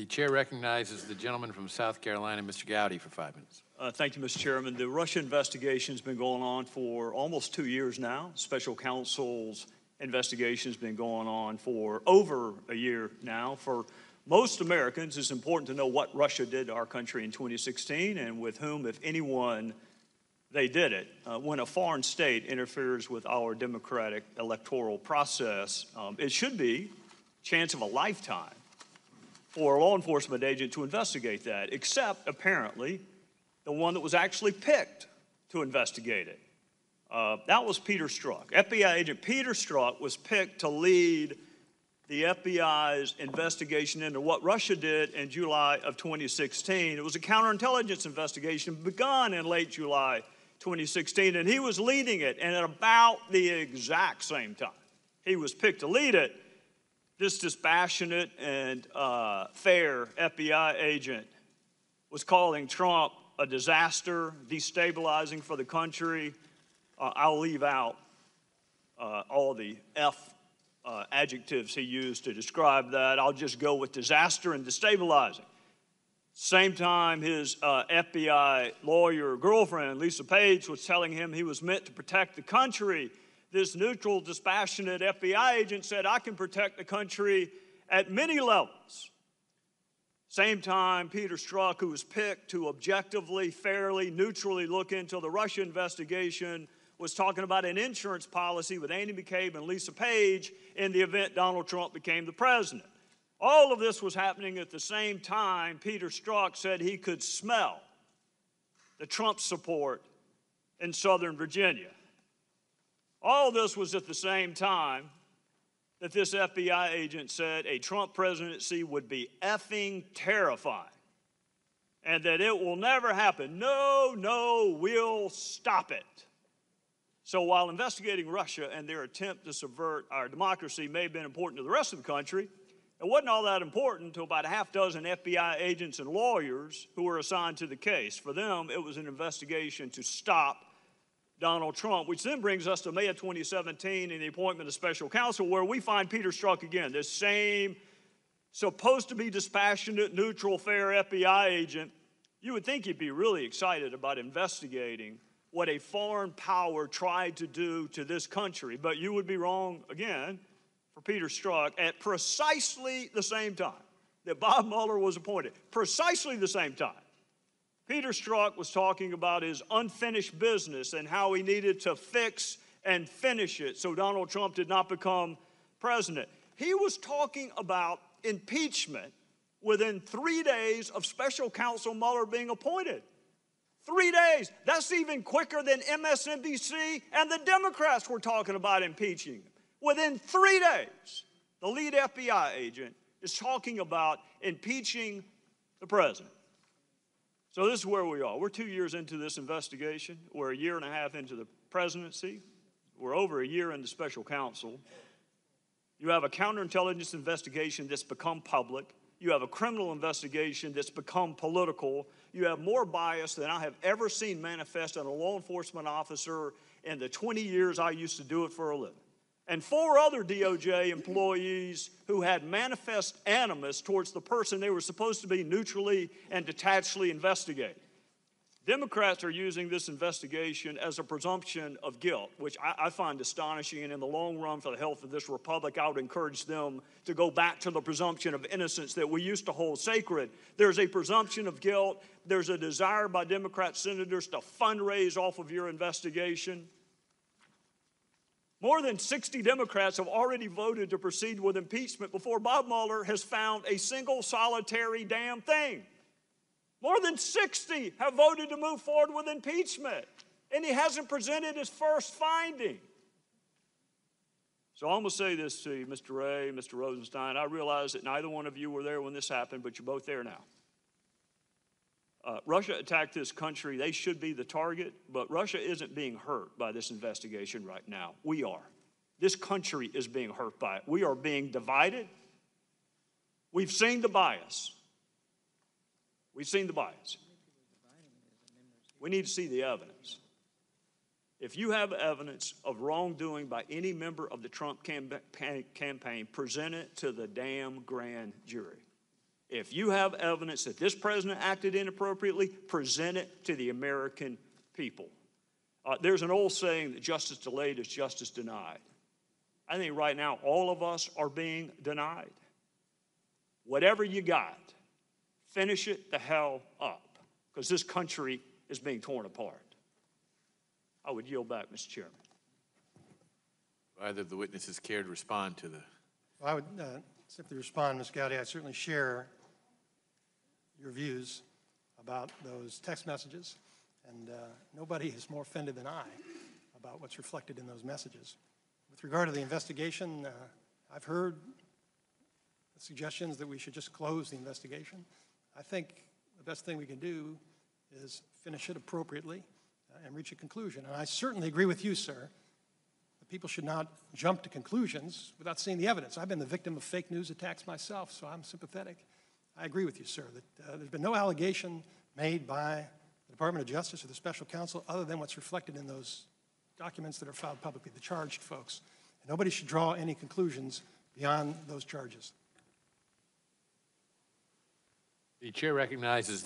The chair recognizes the gentleman from South Carolina, Mr. Gowdy, for 5 minutes. Thank you, Mr. Chairman. The Russia investigation has been going on for almost 2 years now. Special counsel's investigation has been going on for over a year now. For most Americans, it's important to know what Russia did to our country in 2016 and with whom, if anyone, they did it. When a foreign state interferes with our democratic electoral process, it should be a chance of a lifetime for a law enforcement agent to investigate that, except apparently the one that was actually picked to investigate it. That was Peter Strzok. FBI agent Peter Strzok was picked to lead the FBI's investigation into what Russia did in July of 2016. It was a counterintelligence investigation begun in late July 2016, and he was leading it. And at about the exact same time he was picked to lead it, this dispassionate and fair FBI agent was calling Trump a disaster, destabilizing for the country. I'll leave out all the adjectives he used to describe that. I'll just go with disaster and destabilizing. Same time, his FBI lawyer girlfriend, Lisa Page, was telling him he was meant to protect the country. This neutral, dispassionate FBI agent said, I can protect the country at many levels. Same time, Peter Strzok, who was picked to objectively, fairly, neutrally look into the Russia investigation, was talking about an insurance policy with Andy McCabe and Lisa Page in the event Donald Trump became the president. All of this was happening at the same time Peter Strzok said he could smell the Trump support in Southern Virginia. All this was at the same time that this FBI agent said a Trump presidency would be effing terrifying and that it will never happen. No, we'll stop it. So while investigating Russia and their attempt to subvert our democracy may have been important to the rest of the country, it wasn't all that important to about a half dozen FBI agents and lawyers who were assigned to the case. For them, it was an investigation to stop Donald Trump, which then brings us to May of 2017 and the appointment of special counsel, where we find Peter Strzok again, this same supposed to be dispassionate, neutral, fair FBI agent. You would think he'd be really excited about investigating what a foreign power tried to do to this country, but you would be wrong again for Peter Strzok at precisely the same time that Bob Mueller was appointed, precisely the same time. Peter Strzok was talking about his unfinished business and how he needed to fix and finish it so Donald Trump did not become president. He was talking about impeachment within 3 days of special counsel Mueller being appointed. 3 days. That's even quicker than MSNBC and the Democrats were talking about impeaching him. Within 3 days, the lead FBI agent is talking about impeaching the president. So this is where we are. We're 2 years into this investigation. We're a year and a half into the presidency. We're over a year into special counsel. You have a counterintelligence investigation that's become public. You have a criminal investigation that's become political. You have more bias than I have ever seen manifest in a law enforcement officer in the 20 years I used to do it for a living. And 4 other DOJ employees who had manifest animus towards the person they were supposed to be neutrally and detachedly investigating. Democrats are using this investigation as a presumption of guilt, which I find astonishing, and in the long run for the health of this republic, I would encourage them to go back to the presumption of innocence that we used to hold sacred. There's a presumption of guilt. There's a desire by Democrat senators to fundraise off of your investigation. More than 60 Democrats have already voted to proceed with impeachment before Bob Mueller has found a single solitary damn thing. More than 60 have voted to move forward with impeachment, and he hasn't presented his first finding. So I'm going to say this to you, Mr. Wray, Mr. Rosenstein. I realize that neither one of you were there when this happened, but you're both there now. Russia attacked this country. They should be the target, but Russia isn't being hurt by this investigation right now. We are. This country is being hurt by it. We are being divided. We've seen the bias. We've seen the bias. We need to see the evidence. If you have evidence of wrongdoing by any member of the Trump campaign, present it to the damn grand jury. If you have evidence that this president acted inappropriately, present it to the American people. There's an old saying that justice delayed is justice denied. I think right now all of us are being denied. Whatever you got, finish it the hell up, because this country is being torn apart. I would yield back, Mr. Chairman. Either of the witnesses care to respond to the... Well, I would simply respond, Ms. Gowdy. I certainly share your views about those text messages, and nobody is more offended than I about what's reflected in those messages. With regard to the investigation, I've heard the suggestions that we should just close the investigation. I think the best thing we can do is finish it appropriately and reach a conclusion. And I certainly agree with you, sir, that people should not jump to conclusions without seeing the evidence. I've been the victim of fake news attacks myself, so I'm sympathetic. I agree with you, sir, that there's been no allegation made by the Department of Justice or the special counsel other than what's reflected in those documents that are filed publicly, the charged folks. And nobody should draw any conclusions beyond those charges. The chair recognizes